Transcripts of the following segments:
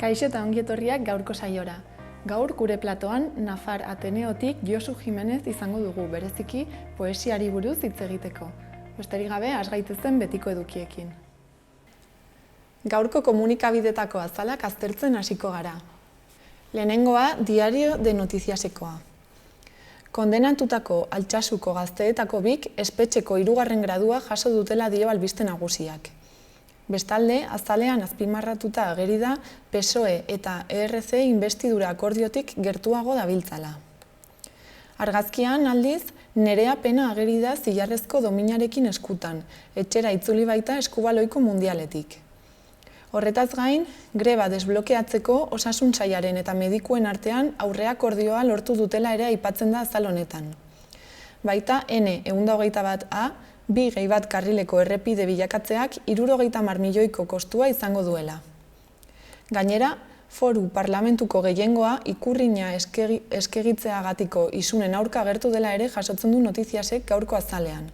Kaixo eta ongietorriak gaurko saiora. Gaur gure platoan Nafar Ateneotik Josu Jimenez izango dugu, bereziki poesiari buruz hitz egiteko. Besterik gabe, has gaitezen betiko edukiekin. Gaurko komunikabidetako azalak aztertzen hasiko gara. Lehenengoa, Diario de Noticiasekoa. Kondenatutako Altsasuko gazteetako bik espetxeko 3. gradua jaso dutela dio albiste nagusiak. Bestalde, azalean azpimarratuta ageri da PSOE eta ERC inbestidura akordiotik gertuago dabiltzala. Argazkian aldiz, Nerea Pena ageri da zilarrezko dominarekin eskutan, etxera itzuli baita eskubaloiko mundialetik. Horretaz gain, greba desblokeatzeko osasun sailaren eta medikuen artean aurreakordioa lortu dutela ere aipatzen da azal honetan. Baita N121A, 2 karrileko errepide bilakatzeak 70 milioiko kostua izango duela. Gainera, Foru Parlamentuko gehiengoa ikurrina eskegitzeagatiko isunen aurka agertu dela ere jasotzen du Notiziasek gaurko azalean.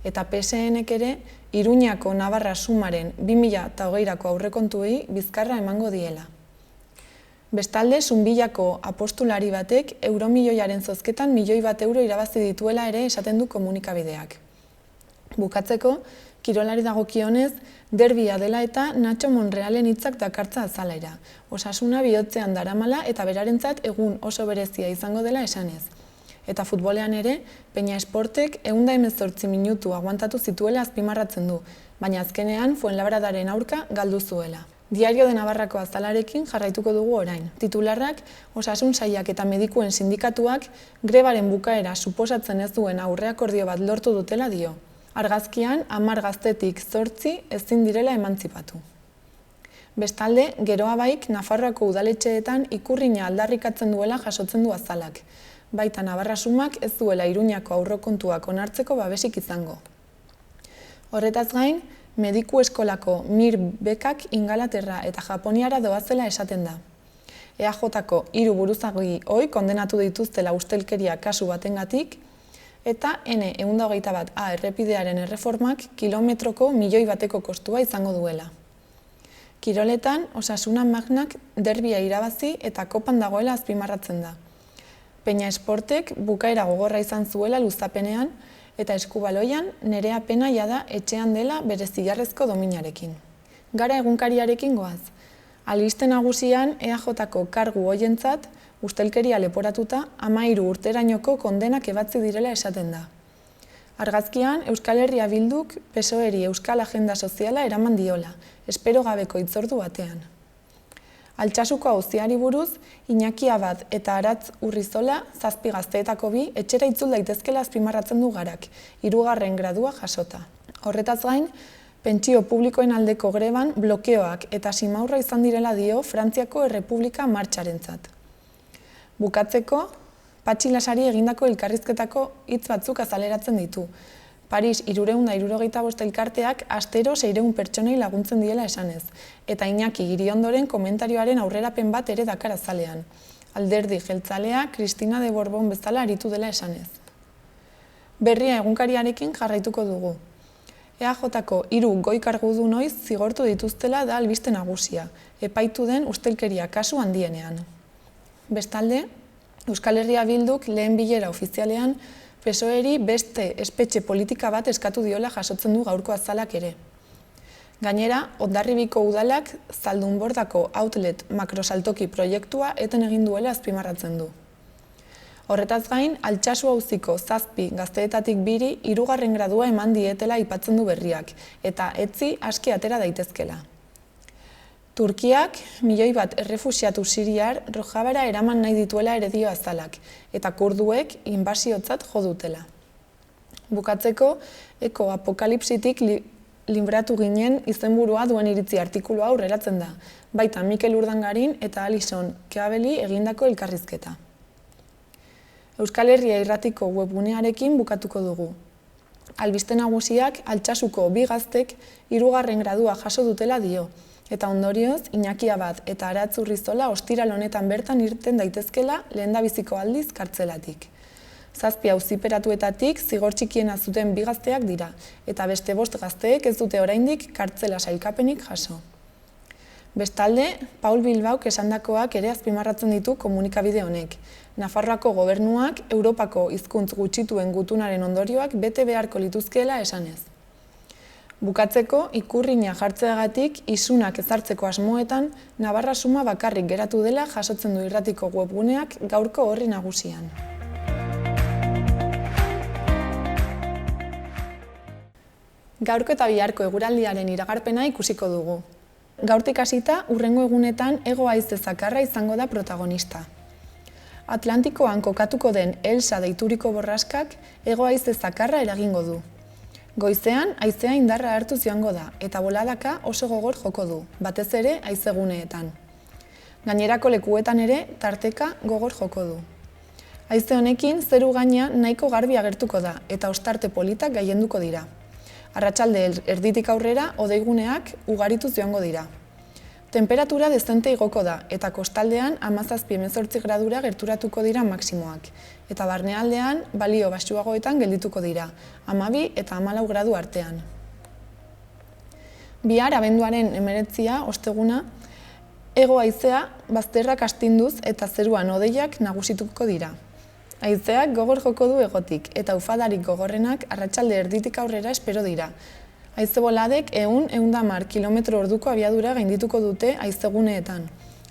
Eta PSNek ere, Iruñako Navarra Sumaren 2020ko aurrekontuei bizkarra emango diela. Bestalde, Zunbillako apostulari batek euromilioiaren zozketan 1 milioi euro irabazi dituela ere esaten du komunikabideak. Bukatzeko, kirolari dagokionez, derbia dela eta Nacho Monrealen hitzak dakartza azalera. Osasuna bihotzean daramala eta berarentzat egun oso berezia izango dela esanez. Eta futbolean ere, Peña Esportek 118 minutu aguantatu zituela azpimarratzen du, baina azkenean Fuenlabradaren aurka galdu zuela. Diario de Navarrako azalarekin jarraituko dugu orain. Titularrak, osasun sailak eta medikuen sindikatuak grebaren bukaera suposatzen ez duen aurreakordio bat lortu dutela dio. Argazkian, 10 gaztetik 8 ezin direla emantzipatu. Bestalde, Geroabaik Nafarroako udaletxeetan ikurrina aldarrikatzen duela jasotzen du azalak. Baita Navarra Sumak ez duela Iruñako aurrekontuak onartzeko babesik izango. Horretaz gain, mediku eskolako MIR bekak Ingalaterra eta Japoniara doazela esaten da. EAJko 3 buruzagi ohi kondenatu dituztela ustelkeria kasu batengatik, eta N121A errepidearen erreformak kilometroko 1 milioi kostua izango duela. Kiroletan, Osasuna Magnak derbia irabazi eta kopan dagoela azpimarratzen da. Peña Esportek bukaera gogorra izan zuela luzapenean eta eskubaloian Nerea Pena jada etxean dela bere zilarrezko dominarekin. Gara egunkariarekin goaz. Albiste nagusian EAJko kargu hoientzat ustelkeria leporatuta 13 urterainoko kondenak ebatzi direla esaten da. Argazkian, Euskal Herria Bilduk PSOEri Euskal Agenda Soziala eraman diola, espero gabeko hitzordu batean. Altsasuko auziari buruz, Iñaki Abad eta Aratz Urrizola 7 gazteetako 2 etxera itzul daitezkela azpimarratzen du Garak, 3. gradua jasota. Horretaz gain, pentsio publikoen aldeko greban blokeoak eta simaurra izan direla dio Frantziako Errepublika martxarentzat. Bukatzeko, Patxi Lasari egindako elkarrizketako hitz batzuk azaleratzen ditu. Paris 375 elkarteak astero 600 pertsonei laguntzen diela esanez, eta Iñaki Giriondoren komentarioaren aurrerapen bat ere dakar azalean. Alderdi jeltzalea Cristina de Borbon bezala aritu dela esanez. Berria egunkariarekin jarraituko dugu. EAJko 3 goi kargudun oiz zigortu dituztela da albiste nagusia, epaitu den ustelkeria kasu handienean. Bestalde, Euskal Herria Bilduk lehen bilera ofizialean PSOEri beste espetxe politika bat eskatu diola jasotzen du gaurko azalak ere. Gainera, Hondarribiko udalak Zaldunbordako outlet makrosaltoki proiektua eten egin duela azpimarratzen du. Horretaz gain, Altsasu auziko 7 gazteetatik 2 3. gradua eman dietela aipatzen du berriak, eta etzi aski atera daitezkela. Turkiak 1 milioi errefuxiatu siriar Rojavara eraman nahi dituela ere dio azalak, eta kurduek inbasiotzat jo dutela. Bukatzeko, eko apokalipsitik libratu ginen izenburua duen iritzi artikulua aurreratzen da, baita Mikel Urdangarin eta Alison Keabeli egindako elkarrizketa. Euskal Herria Irratiko webgunearekin bukatuko dugu. Albiste nagusiak Altsasuko 2 gaztek 3. gradua jaso dutela dio, eta ondorioz, Iñaki Abad eta Aratz Urrizola ostiral honetan bertan irten daitezkela lehendabiziko aldiz kartzelatik. 7 auziperatuetatik zigor txikiena zuten 2 gazteak dira, eta beste 5 gazteek ez dute oraindik kartzela sailkapenik jaso. Bestalde, Paul Bilbaok esandakoak ere azpimarratzen ditu komunikabide honek. Nafarroako gobernuak Europako hizkuntz gutxituen gutunaren ondorioak bete beharko lituzkeela esanez. Bukatzeko, ikurrina jartzeagatik isunak ezartzeko asmoetan Navarra Suma bakarrik geratu dela jasotzen du irratiko webguneak gaurko orri nagusian. Gaurko eta biharko eguraldiaren iragarpena ikusiko dugu. Gaurtik hasita, hurrengo egunetan hego haize zakarra izango da protagonista. Atlantikoan kokatuko den Elsa deituriko borraskak hego haize zakarra eragingo du. Goizean, haizea indarra hartuz joango da, eta boladaka oso gogor joko du, batez ere haizeguneetan. Gainerako lekuetan ere, tarteka gogor joko du. Haize honekin, zeru gaina nahiko garbi agertuko da, eta ostarte politak gailenduko dira. Arratsalde erditik aurrera, hodeiguneak ugarituz joango dira. Temperatura dezente igoko da, eta kostaldean 17-18 gradura gerturatuko dira maksimoak, eta barnealdean balio baxuagoetan geldituko dira, 12 eta 14 gradu artean. Bihar, abenduaren 19, osteguna, hego haizea bazterrak astinduz eta zeruan hodeiak nagusituko dira. Haizeak gogor joko du hegotik, eta ufadarik gogorrenak arratsalde erditik aurrera espero dira. Haize boladek 100-110 km/orduko abiadura gaindituko dute haizeguneetan,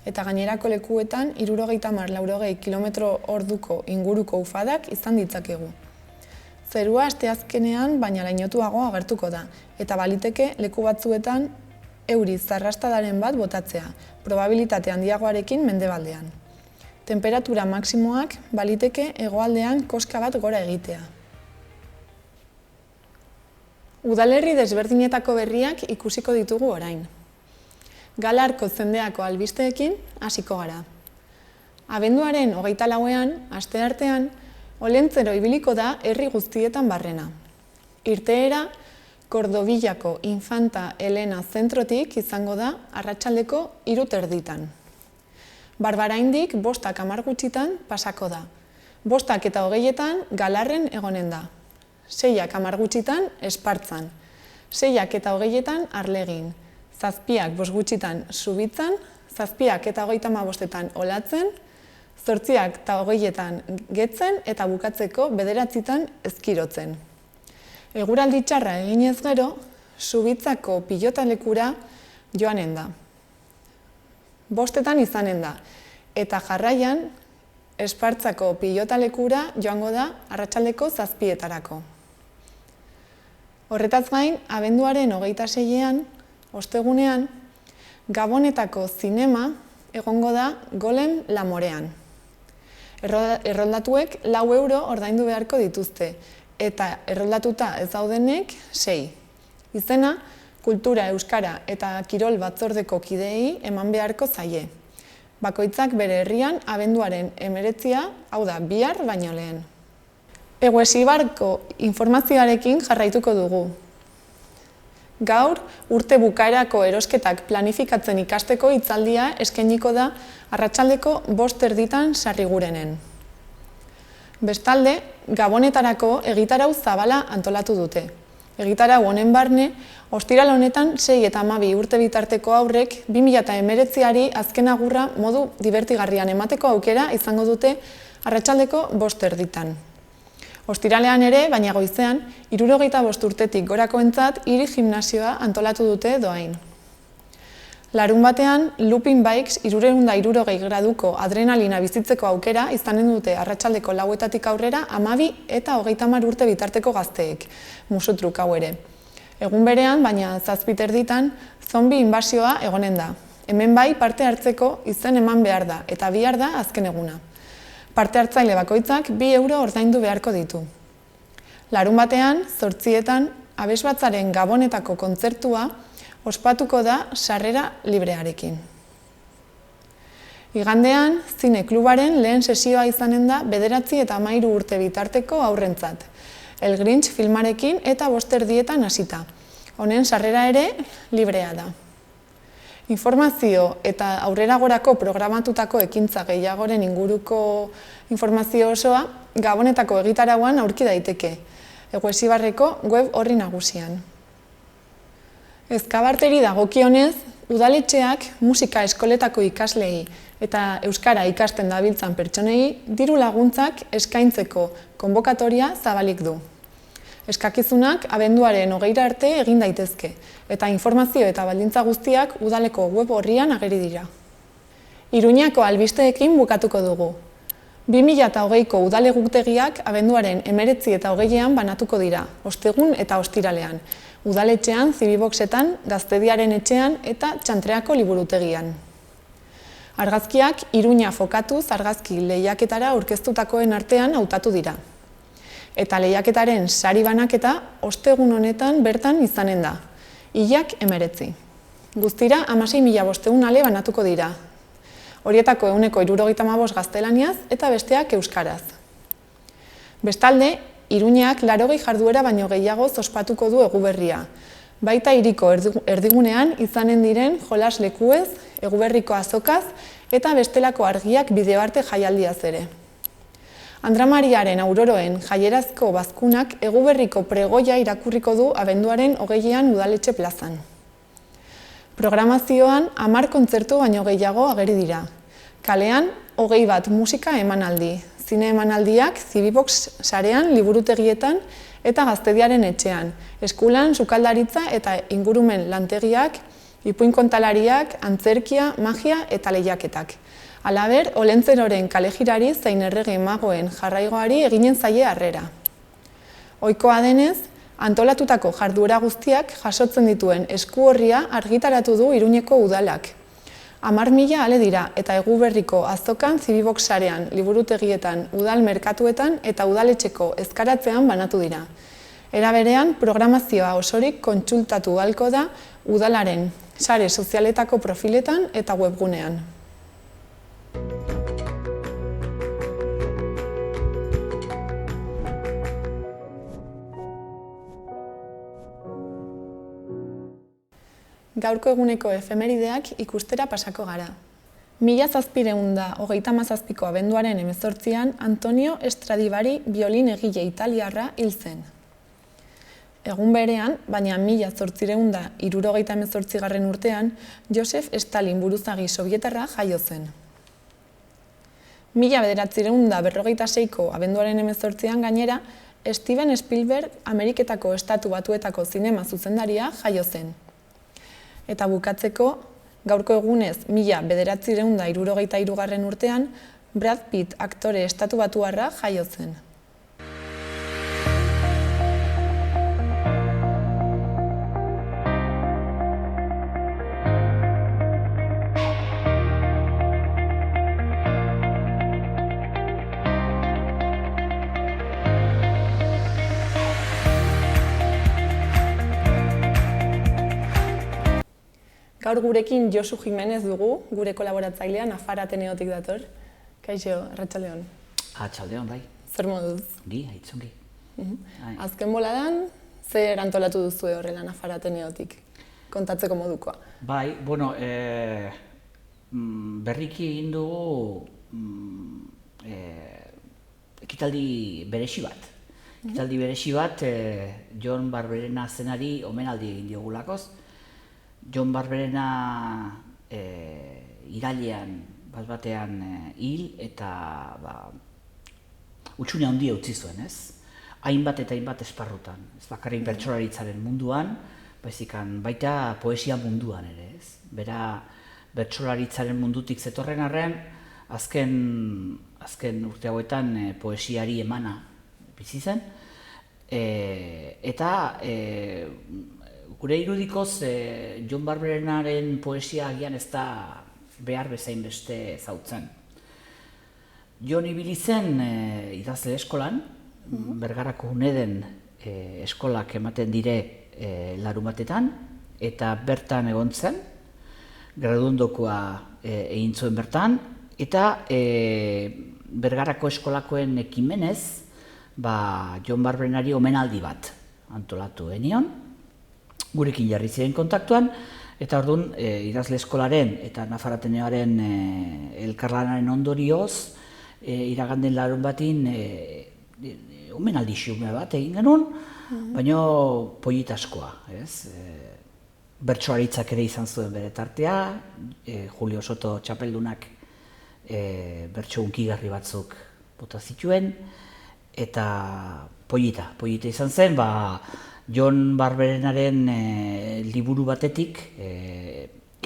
eta gainerako lekuetan 70-80 km/orduko inguruko ufadak izan ditzakegu. Zerua asteazkenean baina lainotuago agertuko da, eta baliteke leku batzuetan euri zarrastadaren bat botatzea, probabilitate handiagoarekin mendebaldean. Temperatura maksimoak baliteke hegoaldean koska bat gora egitea. Udalerri desberdinetako berriak ikusiko ditugu orain. Galarko zendeako albisteekin hasiko gara. Abenduaren 24ean, asteartean, Olentzero ibiliko da herri guztietan barrena. Irteera, Kordobillako Infanta Elena zentrotik izango da arratsaldeko 3:30. Barbaraindik 5:10 gutxitan pasako da. 5:20 Galarren egonen da. 6:10 gutxitan Espartzan, 6:20 Arlegin, 7:05 gutxitan Subitzan, 7:35 Olatzen, 8:20 Getzen eta bukatzeko 9:00 Ezkirotzen. Eguraldi txarra eginez gero, Subitzako pilotalekura joanen da. 5:00 izanen da, eta jarraian Espartzako pilotalekura joango da arratsaldeko 7:00. Horretaz gain, abenduaren 26ean, ostegunean, Gabonetako zinema egongo da Golem Lamorean. Erroldatuek 4 euro ordaindu beharko dituzte, eta erroldatuta ez daudenek 6. Izena, Kultura, Euskara eta Kirol batzordeko kideei eman beharko zaie. Bakoitzak bere herrian abenduaren 19, hau da, bihar baino lehen. Eguesibarko informazioarekin jarraituko dugu. Gaur, urte bukaerako erosketak planifikatzen ikasteko hitzaldia eskainiko da arratsaldeko 5:30 Sarrigurenen. Bestalde, Gabonetarako egitarau zabala antolatu dute. Egitarau honen barne, ostiral honetan 6 eta 12 urte bitarteko aurrek 2019ari azken agurra modu dibertigarrian emateko aukera izango dute arratsaldeko 5:30. Ostiralean ere, baina goizean, 75 urtetik gorakoentzat hiri gimnasioa antolatu dute doain. Larunbatean, Looping Bikes 360 graduko adrenalina bizitzeko aukera izanen dute arratsaldeko 4:00 aurrera 12 eta 30 urte bitarteko gazteek, musutruk hau ere. Egun berean, baina 7:30, zombi inbasioa egonen da. Hemen bai parte hartzeko izen eman behar da, eta bihar da azken eguna. Parte hartzaile bakoitzak 2 euro ordaindu beharko ditu. Larunbatean, 8:00, Abesbatzaren Gabonetako kontzertua ospatuko da sarrera librearekin. Igandean, Zine Klubaren lehen sesioa izanen da 9 eta 13 urte bitarteko aurrentzat. El Grinch filmarekin eta 5:30 hasita. Honen sarrera ere librea da. Informazio eta aurreragorako programatutako ekintza gehiagoren inguruko informazio osoa Gabonetako egitarauan aurki daiteke, Eguesibarreko web orri nagusian. Ezkabarteri dagokionez, Udaletxeak musika eskoletako ikaslei eta euskara ikasten dabiltzan pertsonei diru laguntzak eskaintzeko konbokatoria zabalik du. Eskakizunak abenduaren 20 arte egin daitezke, eta informazio eta baldintza guztiak udaleko web orrian ageri dira. Iruñako albisteekin bukatuko dugu. 2020ko udaleguktegiak abenduaren 19 eta 20ean banatuko dira, ostegun eta ostiralean, udaletxean, zibiboxetan, Gaztediaren etxean eta Txantreako liburutegian. Argazkiak Iruña fokatuz argazki lehiaketara aurkeztutakoen artean hautatu dira. Eta lehiaketaren sari banaketa ostegun honetan bertan izanen da, hilak 19. Guztira 16.500 ale banatuko dira. Horietako 75% gaztelaniaz eta besteak euskaraz. Bestalde, Iruñak 80 jarduera baino gehiago ospatuko du Eguberria. Baita hiriko erdigunean izanen diren jolas lekuez, Eguberriko azokaz eta bestelako argiak bideoarte jaialdiaz ere. Andramariaren auroroen jaierazko bazkunak Eguberriko pregoia irakurriko du abenduaren 20ean udaletxe plazan. Programazioan 10 kontzertu baino gehiago ageri dira. Kalean 21 musika emanaldi, zine emanaldiak Zibibox sarean, liburutegietan eta Gaztediaren etxean, eskulan, sukaldaritza eta ingurumen lantegiak, ipuin kontalariak, antzerkia, magia eta lehiaketak. Halaber, Olentzeroren kalejirari zein errege magoen jarraigoari eginen zaie harrera. Ohikoa denez, antolatutako jarduera guztiak jasotzen dituen esku horria argitaratu du Iruñeko udalak. 10.000 ale dira eta Eguberriko azokan, Zibibox sarean, liburutegietan, udal merkatuetan eta udaletxeko ezkaratzean banatu dira. Era berean, programazioa osorik kontsultatu ahalko da udalaren sare sozialetako profiletan eta webgunean. Gaurko eguneko efemerideak ikustera pasako gara. 1737ko abenduaren 18an Antonio Stradivari biolin egile italiarra hil zen. Egun berean, baina 1878 urtean, Josef Stalin buruzagi sovietarra jaio zen. 1946ko abenduaren 18an gainera, Steven Spielberg Ameriketako Estatu Batuetako zinema zuzendaria jaio zen. Eta bukatzeko, gaurko egunez 1973 urtean, Brad Pitt aktore estatubatuarra jaio zen. Gaur gurekin Josu Jimenez dugu, gure kolaboratzailea, Nafar Ateneotik dator. Kaixo, arratsaldeon. Arratsaldeon, bai. Zer moduz? Gi, aitzongi. Azken boladan, zer antolatu duzu horrela Nafar Ateneotik? Kontatzeko modukoa. Bai, bueno, berriki egin dugu ekitaldi berezi bat. Ekitaldi berezi bat, Jon Barberena zenari omenaldi egin diogulakoz. Jon Barberena irailean bat-batean hil eta hutsune handia utzi zuen, ez? Hainbat eta hainbat esparrutan. Ez bakarrik bertsolaritzaren munduan, baizikan baita poesia munduan ere, ez? Bera bertsolaritzaren mundutik zetorren arren, azken urte hauetan poesiari emana bizi zen, eta gure irudikoz, Jon Barberenaren poesia agian ez da behar bezain beste ezautzen. Jon ibili zen idazle eskolan, Bergarako Uneden eskolak ematen dire larumatetan, eta bertan egon zen, graduondokoa egin zuen bertan, eta Bergarako eskolakoen ekimenez, Jon Barberenari omenaldi bat antolatu genion, gurekin jarri ziren kontaktuan, eta orduan idazle eskolaren eta Nafar Ateneoaren elkarlanaren ondorioz, iraganden larunbatin omenaldi xume bat egin genuen, baina politaskoa, ez? bertsolaritzak ere izan zuen bere tartea, Julio Soto txapeldunak bertso hunkigarri batzuk bota zituen, eta polita izan zen, Jon Barberenaren liburu batetik,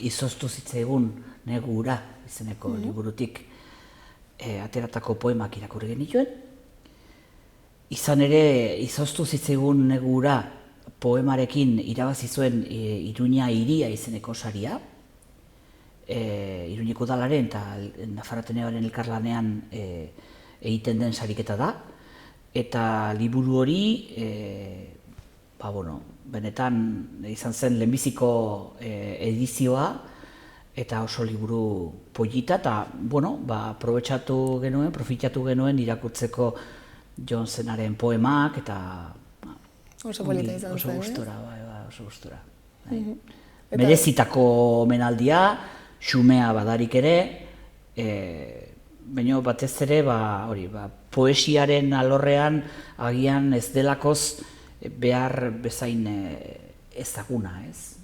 izoztu zitzaigun negu ura izeneko liburutik ateratako poemak irakurri genituen. Izan ere, izoztu zitzaigun negu ura poemarekin irabazi zuen Iruña hiria izeneko saria, Iruñeko udalaren eta Nafarroateneoaren elkarlanean egiten den sariketa da, eta liburu hori benetan izan zen lehenbiziko edizioa, eta oso liburu polita, eta profitatu genuen irakurtzeko Jon Zenaren poemak, eta oso polita izan zen, oso gustora. Merezitako omenaldia, xumea badarik ere, baina batez ere, poesiaren alorrean agian ez delakoz behar bezain ezaguna, ez?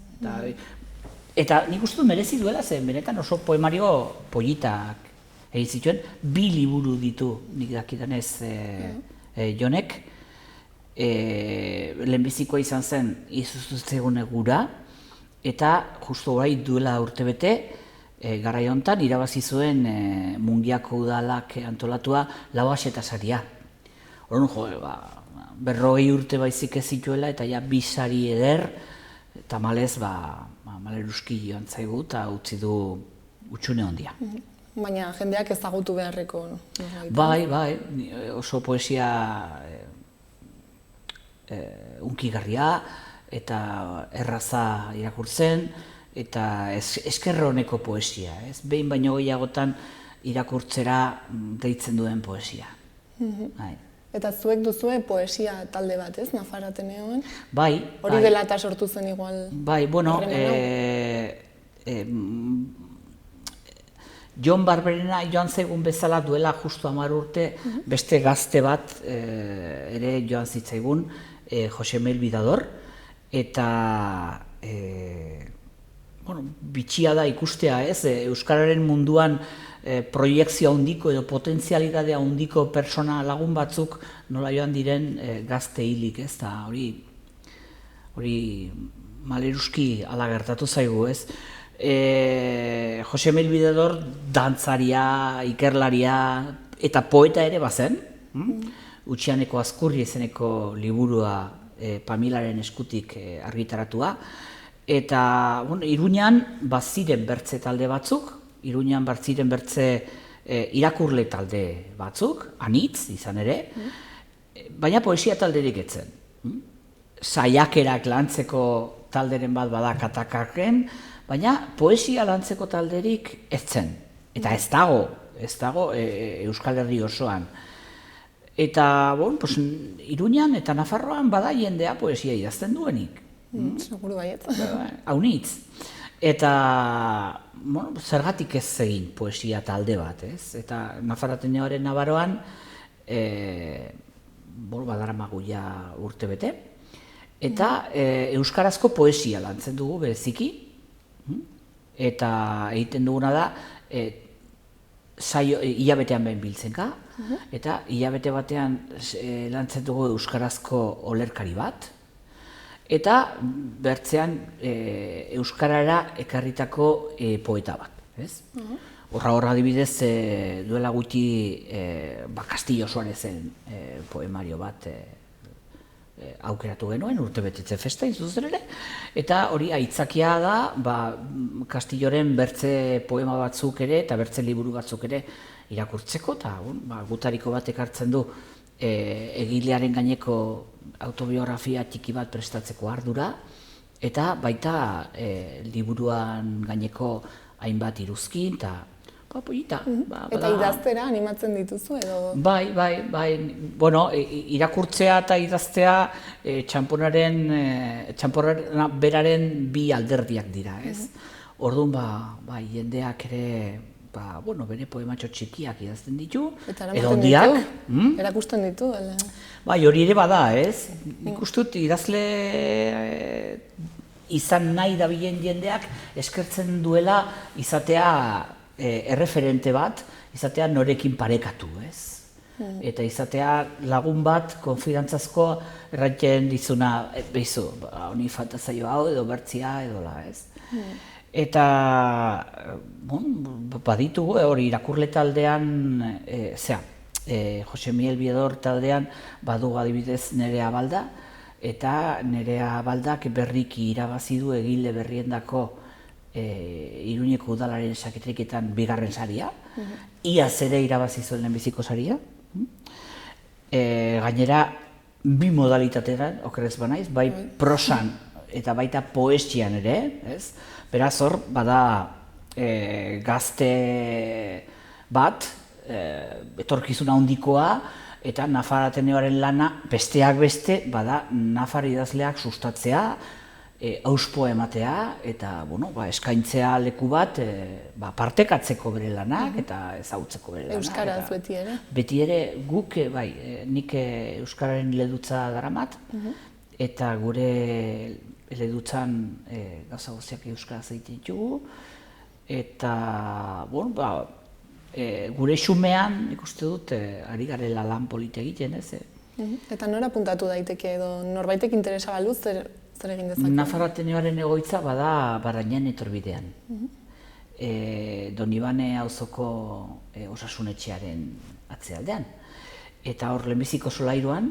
Eta nik uste dut merezi duela, zen benetan oso poemario politak egin zituen, 2 liburu ditu nik dakidanez Jonek, lehenbizikoa izan zen izoztu zitzaigun negura, eta justu duela urtebete, garai honetan irabazi zuen Mungiako udalak antolatua Lauaxeta saria. Orduan, 40 urte baizik ez zituela, eta ja 2 sari eder, tamalez, maleruski joan zaigu, eta utzi du utxune handia. Baina jendeak ezagutu beharreko. Bai, oso poesia hunkigarria, eta erraza irakurtzen, eta eskerroneko poesia, ez? Behin baino gehiagotan irakurtzera deitzen duen poesia. Eta zuek duzue poesia talde bat, ez? Nafarroateneoan? Bai. Hori dela eta sortu zen igual. Bai, Jon Barberena joan zaigun bezala duela justu 10 urte, beste gazte bat ere joan zitzaigun, Jose Mel Bidador, eta bitxia da ikustea, ez? Euskararen munduan proiekzio handiko edo potentzialidadea handiko pertsona lagun batzuk nola joan diren gazte hilik, ez? Hori maleruski ala gertatu zaigu, ez? Jose Mel Bidador dantzaria, ikerlaria eta poeta ere bazen, Utxianeko Azkurri izeneko liburua Pamilaren eskutik argitaratua, eta Iruñan baziren bertze talde batzuk, Iruñan baziren bertze irakurle talde batzuk, anitz izan ere, baina poesia talderik etzen. Saiakerak lantzeko talderen bat bada Katakaken, baina poesia lantzeko talderik etzen. Eta ez dago Euskal Herri osoan. Eta, Iruñan eta Nafarroan bada jendea poesia idazten duenik. Seguru baiet. Haunitz. Eta, zergatik ez egin poesia talde bat, ez? Eta Nafarroateneoaren Nabaroan, badaramagu ja urtebete, eta euskarazko poesia lantzen dugu bereziki, eta egiten duguna da, hilabetean behin biltzenka, eta hilabete batean lantzen dugu euskarazko olerkari bat, eta bertzean euskarara ekarritako poeta bat, ez? Horra adibidez, duela gutxi Castillo Suarezen poemario bat aukeratu genuen, urtebetetze festa zuzen ere, eta hori aitzakia da, Castilloren bertze poema batzuk ere, eta bertze liburu batzuk ere irakurtzeko, eta gutariko bat ekartzen du egilearen gaineko autobiografia txiki bat prestatzeko ardura, eta baita liburuan gaineko hainbat iruzkin, eta polita. Eta idaztera animatzen dituzu edo? Bai. Irakurtzea eta idaztea txanporraren beraren 2 alderdiak dira, ez? Orduan, jendeak ere, bere poematxo txikiak idazten ditu, edo hondiak. Erakusten ditu? Bai, hori ere bada, ez? Nik uste dut idazle izan nahi dabilen jendeak eskertzen duela izatea erreferente bat, izatea norekin parekatu, ez? Eta izatea lagun bat, konfidantzazko, erraiten dizuna, behizu, honi falta zaio hau, edo bertzia, edo la, ez? Eta, baditugu, hori irakurle taldean, Jose Miguel Biedor taldean, badugu adibidez Nerea Balda, eta Nerea Baldak berriki irabazi du egile berriendako Iruñeko udalaren saketriketan bigarren saria, iaz ere irabazi zuen lehenbiziko saria. Gainera, bi modalitatean, okerrez banaiz, bai prosan eta baita poesian ere, ez? Beraz hor, bada gazte bat, etorkizuna handikoa, eta Nafar Ateneoaren lana, besteak beste, bada Nafar idazleak sustatzea, auspoa ematea, eta eskaintzea leku bat partekatzeko bere lanak eta ezagutzeko bere lanak. Euskaraz beti ere? Beti ere guk, nik Euskararen eledutza daramat, eta gure eledutzan gauza guztiak Euskaraz egiten ditugu, eta gure xumean, nik uste dut, ari garela lan polite egiten, ez? Eta nora puntatu daiteke edo norbaitek interesa balu zer egin dezake? Nafar Ateneoaren egoitza bada Barainen etorbidean. Donibane auzoko osasunetxearen atzealdean. Eta hor lehenbiziko solairuan,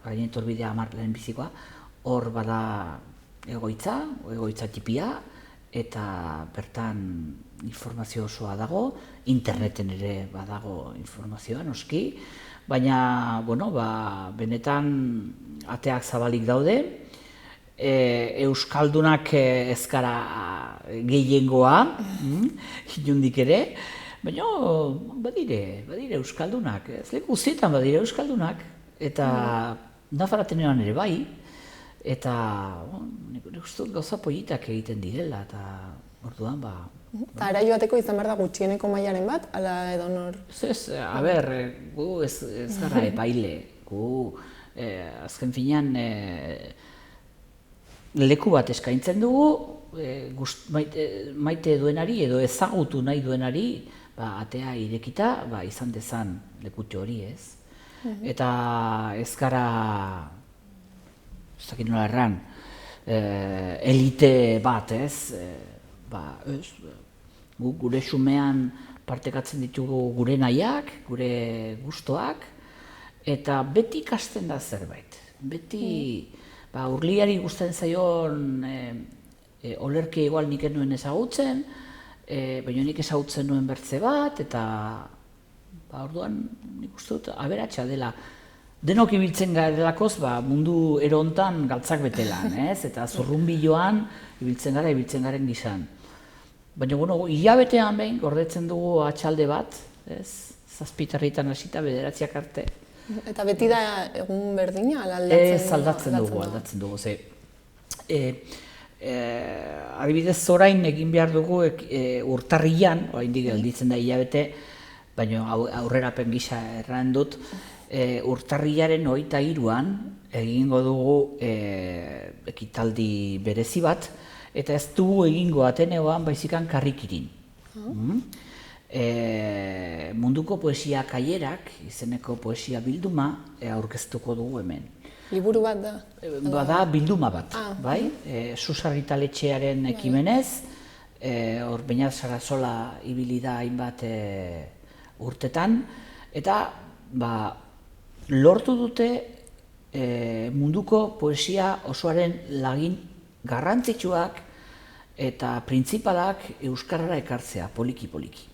Barainen etorbidea 10 lehenbizikoa, hor bada egoitza tipia, eta bertan informazio osoa dago, interneten ere badago informazioa, noski, baina, benetan ateak zabalik daude, Euskaldunak ez gara gehiengoa, inundik ere, baina badire Euskaldunak, ez leku guztietan badire Euskaldunak, eta Nafar Ateneoan ere bai, eta nik uste dut gauza politak egiten direla, eta orduan Eta ara joateko izan behar da gutxieneko mailaren bat, ala edo nor? Gu ez gara epaile, gu azken finean leku bat eskaintzen dugu, maite duenari edo ezagutu nahi duenari atea irekita izan dezan lekutxo hori, ez? Eta ez gara, ez dakit nola erran, elite bat, ez? Gure xumean partekatzen ditugu gure nahiak, gure gustoak, eta beti ikasten da zerbait. Beti, Urliari gustatzen zaion olerki igual nik ez nuen ezagutzen, baina nik ezagutzen nuen bertze bat, eta orduan nik uste dut aberatsa dela. Denok ibiltzen garelakoz, mundu ero hontan galtzak betelan, ez? Eta zurrunbiloan ibiltzen garen gizan. Baina, hilabetean behin gordetzen dugu atxalde bat, ez? 7 hasita 9 arte. Eta beti da egun berdina, aldatzen dugu, ze. Adibidez, orain egin behar dugu urtarrilan, oraindik gelditzen da hilabete, baina aurrerapen gisa erran dut, urtarrilaren 23an egingo dugu ekitaldi berezi bat, eta ez dugu egingo Ateneoan baizikan Karrikirin. Munduko poesia kaierak, izeneko poesia bilduma, aurkeztuko dugu hemen. Liburu bat da? Bada bilduma bat, bai? Susarritaletxearen ekimenez, hor Beñat Sarasola ibili da hainbat urtetan, eta lortu dute munduko poesia osoaren lagin garrantzitsuak eta printzipalak euskarara ekartzea, poliki-poliki.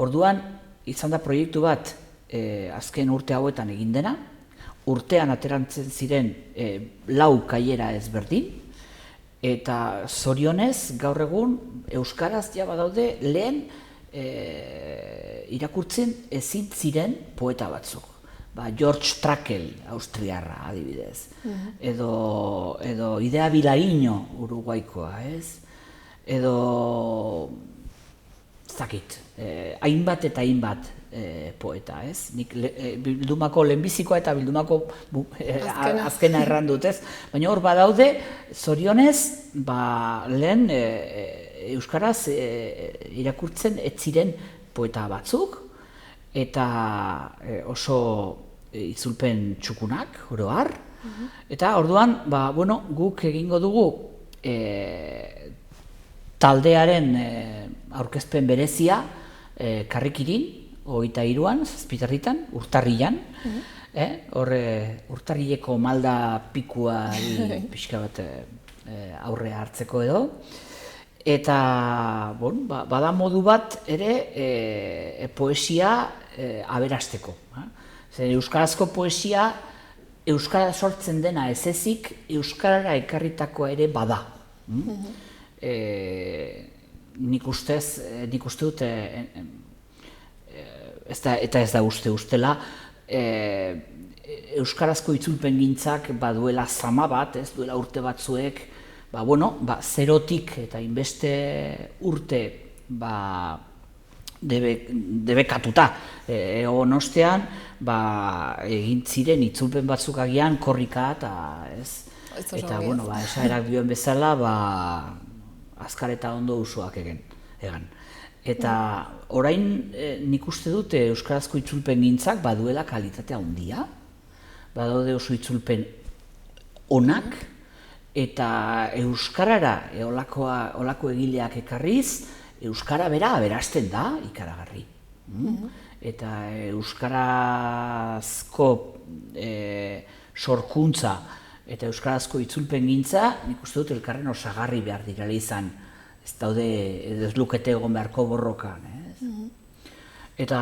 Orduan, izan da proiektu bat azken urte hauetan egin dena, urtean aterantzen ziren 4 kaiera ezberdin, eta zorionez gaur egun euskaraz ja badaude lehen irakurtzen ezin ziren poeta batzuk. George Trakl, austriarra adibidez, edo Idea Vilariño, uruguaikoa, ez? Edo zakit, hainbat eta hainbat poeta, ez? Nik bildumako lehenbizikoa eta bildumako azkena erran dut, ez? Baina hor badaude, zorionez, lehen euskaraz irakurtzen ez ziren poeta batzuk, eta oso itzulpen txukunak, oro har, eta orduan, guk egingo dugu taldearen aurkezpen berezia Karrikirin, 23an, Zazpitarritan, Urtarrilan, Urtarrileko malda pikuari pixka bat aurrea hartzeko edo, eta bada modu bat ere poesia aberasteko. Euskarazko poesia, euskara sortzen dena ez ezik, euskarara ekarritakoa ere bada. Nik uste dut, eta ez da ustela, euskarazko itzulpen gintzak baduela zama bat, ez duela urte batzuek, zerotik eta inbeste urte debekatuta. Egon ostean, egin ziren itzulpen batzuk agian korrika eta esaerak dioen bezala, azkar eta ondo usuak egan. Eta orain nik uste dut euskarazko itzulpen gintzak baduela kalitatea handia, badaude oso itzulpen onak, eta euskarara olako egileak ekarriz, euskara bera aberasten da ikaragarri. Eta euskarazko sorkuntza eta euskarazko itzulpen gintza, nik uste dut elkarren osagarri behar direla izan. Ez daude, ez lukete egon beharko borrokan. Eta,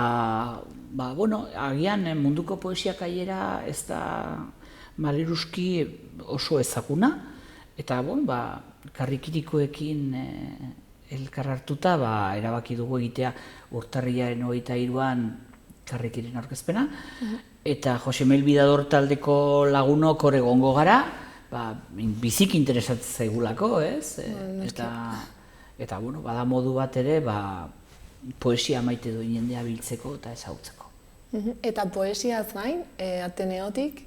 agian munduko poesia kaiera ez da maleruski oso ezaguna, eta Karrikirikoekin elkar hartuta erabaki dugu egitea Urtarrilaren 23an Karrikiren aurkezpena, eta Jose Mel Bidador taldeko lagunok hor egongo gara, bizik interesatzen zaigulako, ez? Eta, bada modu bat ere, poesia maite duen jendea biltzeko eta ezagutzeko. Eta poesiaz gain, Ateneotik,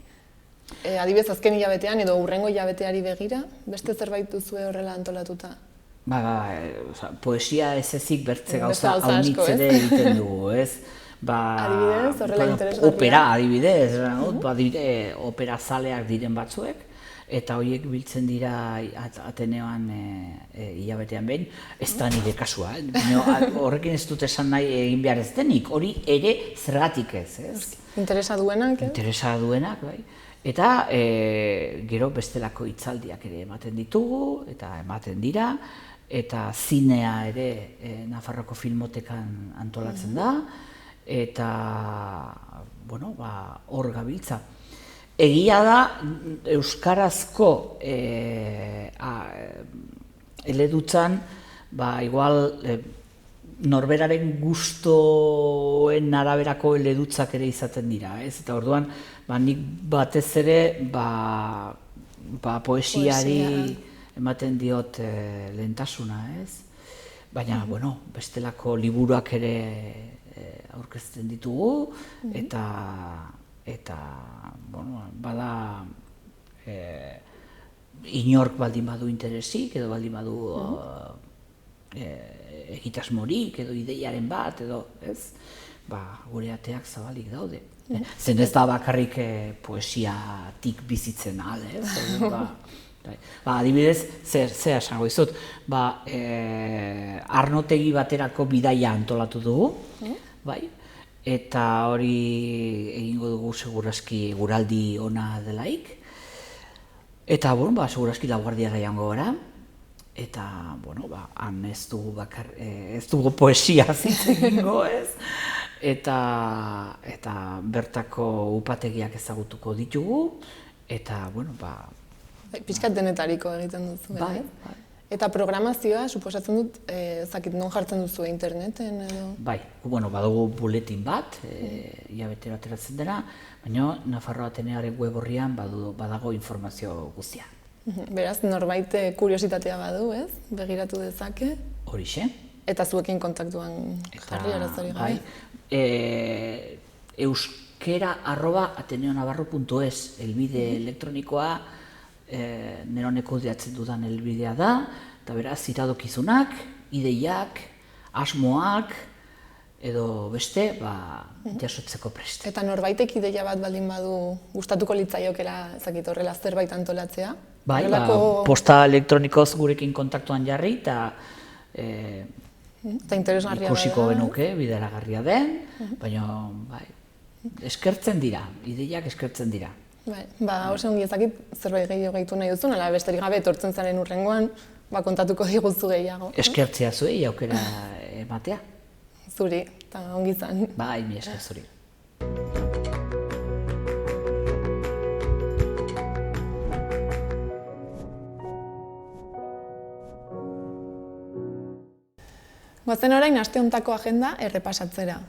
adibidez azken hilabetean edo hurrengo hilabeteari begira, beste zerbait duzue horrela antolatuta? Poesia ez ezik bertze gauza haunitz ere egiten dugu, ez? Adibidez, horrela interesgarria? Opera, adibidez, opera zaleak diren batzuek, eta horiek biltzen dira Ateneoan hilabetean behin, ez da nire kasua. Horrekin ez dut esan nahi egin behar ez denik, hori ere zergatik ez. Interesa duenak, Interesa duenak, bai. Eta gero bestelako hitzaldiak ere ematen ditugu, eta ematen dira, eta zinea ere Nafarroko Filmotekan antolatzen da, eta hor gabiltza. Egia da, euskarazko eledutzan, igual norberaren gustoen araberako eledutzak ere izaten dira, ez? Eta orduan, nik batez ere, poesiari ematen diot lehentasuna, ez? Baina, bestelako liburuak ere aurkezten ditugu, eta bada inork baldin badu interesik, edo baldin badu egitasmorik, edo ideiaren bat, edo ez, gure ateak zabalik daude. Zen ez da bakarrik poesiatik bizitzen ahal, ez? Adibidez, zer esango dizut, Arnotegi baterako bidaia antolatu dugu, bai? Eta hori egingo dugu segurazki guraldi ona delaik. Eta, segurazki Laguardiara joango gara. Eta, han ez dugu poesia egingo, ez? Eta bertako upategiak ezagutuko ditugu. Eta, pixkat denetariko egiten duzu, bai? Eta programazioa, suposatzen dut, non jartzen duzu interneten edo? Bai, badugu buletin bat, hilabetero ateratzen dena, baina Nafarroa Ateneoaren web horrian badago informazio guztia. Beraz, norbait kuriositatea badu, ez? Begiratu dezake? Horixe, Eta zuekin kontaktuan jarri arazorik gabe. euskera@ateneonavarro.es helbide elektronikoa neroneko kudeatzen dudan helbidea da, eta beraz iradokizunak, ideiak, asmoak, edo beste, jasotzeko prest. Eta norbaitek ideia bat baldin badu gustatuko litzaiokela, ezakit horrela zerbait antolatzea? Bai, posta elektronikoz gurekin kontaktuan jarri, eta ikusiko genuke, bideragarria den, baina eskertzen dira, ideiak eskertzen dira. Oso ongi ezakit zerbait gehiago gehitu nahi duzun, ala besterik gabe etortzen zaren hurrengoan, kontatuko diguzu gehiago. Eskertzea zuei aukera ematea. Zuri, eta ongi izan. Bai, mi esker zuri. Goazen orain aste hontako agenda errepasatzera.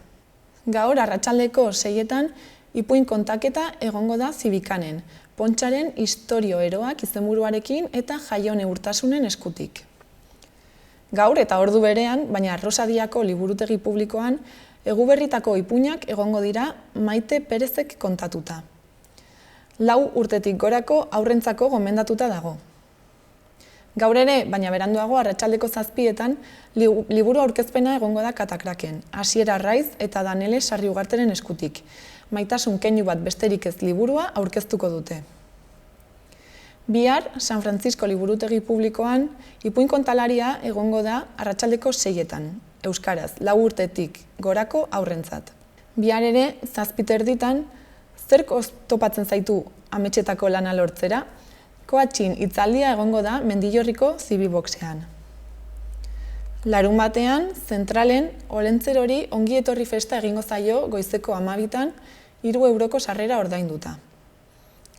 Gaur arratsaldeko 6etan ipuin kontaketa egongo da Zibikanen, Pontxaren istorio eroak izenburuarekin eta Jaione Urtasunen eskutik. Gaur eta ordu berean, baina Arrosadiako liburutegi publikoan, Eguberritako ipuinak egongo dira Maite Perezek kontatuta. 4 urtetik gorako haurrentzako gomendatuta dago. Gaur ere, baina beranduago arratsaldeko 7etan, liburu aurkezpena egongo da Katakraken, Asier Arraiz eta Danele Sarriugarteren eskutik. Maitasun keinu bat besterik ez liburua aurkeztuko dute. Bihar, San Francisco liburutegi publikoan, ipuin kontalaria egongo da arratsaldeko 6etan, euskaraz, 4 urtetik gorako haurrentzat. Bihar ere, 7:30, zerk oztopatzen zaitu ametsetako lana lortzera, Koatxin hitzaldia egongo da Mendillorriko Zibiboxean. Larunbatean, zentralen, Olentzerori ongi etorri festa egingo zaio goizeko 12:00 €3 sarrera ordainduta.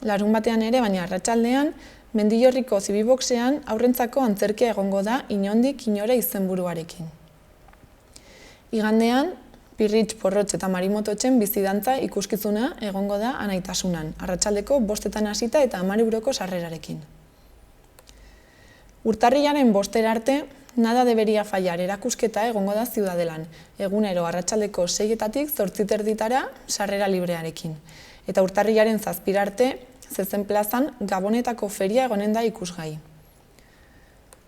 Larunbatean ere, baina arratsaldean, Mendillorriko Zibiboxean aurrentzako antzerkia egongo da Inondik inora izenburuarekin. Igandean, Pirritx, Porrotx eta Marimototxen bizidantza ikuskizuna egongo da Anaitasunan, arratsaldeko 5:00 hasita eta 10 € sarrerarekin. Urtarrilaren 5 arte, Nada debería fallar erakusketa egongo da Ziudadelan, egunero arratsaldeko 6:00 8:30 sarrera librearekin. Eta urtarrilaren 7 arte, Zezen plazan Gabonetako feria egonen da ikusgai.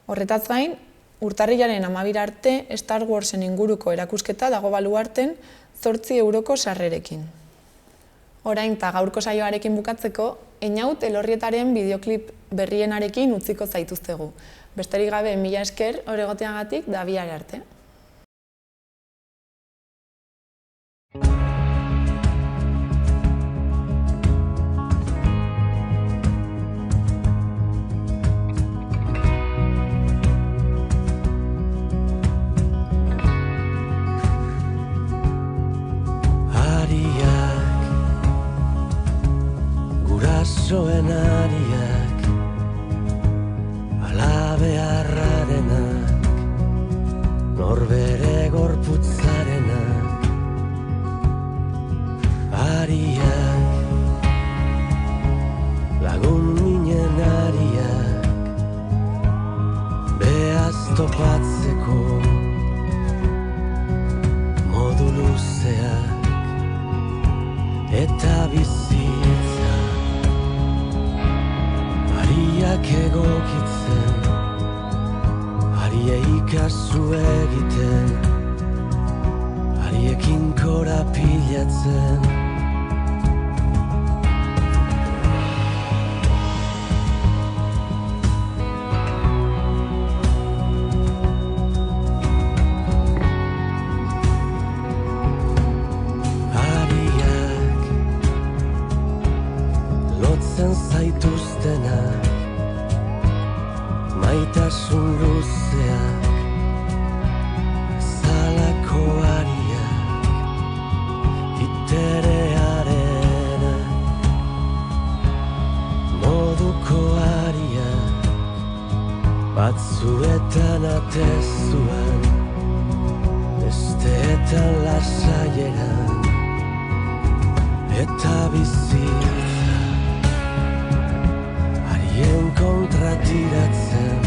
Horretaz gain, urtarrilaren 12 arte Star Warsen inguruko erakusketa dago baluarten 8 € sarrerekin. Orain eta gaurko saioarekin bukatzeko, Einaut Elorrietaren bideoklip berrienarekin utziko zaituztegu. Besterik gabe, mila esker horregoteagatik da bihar arte. Gurasoen ariak, alabearrarenak, norbere gorputzarenak, ariak, lagun minen ariak, behaz topatzeko modu luzeak eta bizitza. Ariak egokitzen, ariei kasu egiten, ariekin korapilatzen. Ariak lotzen zaituztenak, maitasun luzeak, zalako ariak, iterearenak, moduko ariak, batzuetan atezuan, besteetan lasaieran, eta bizitza, arien kontratiratzen,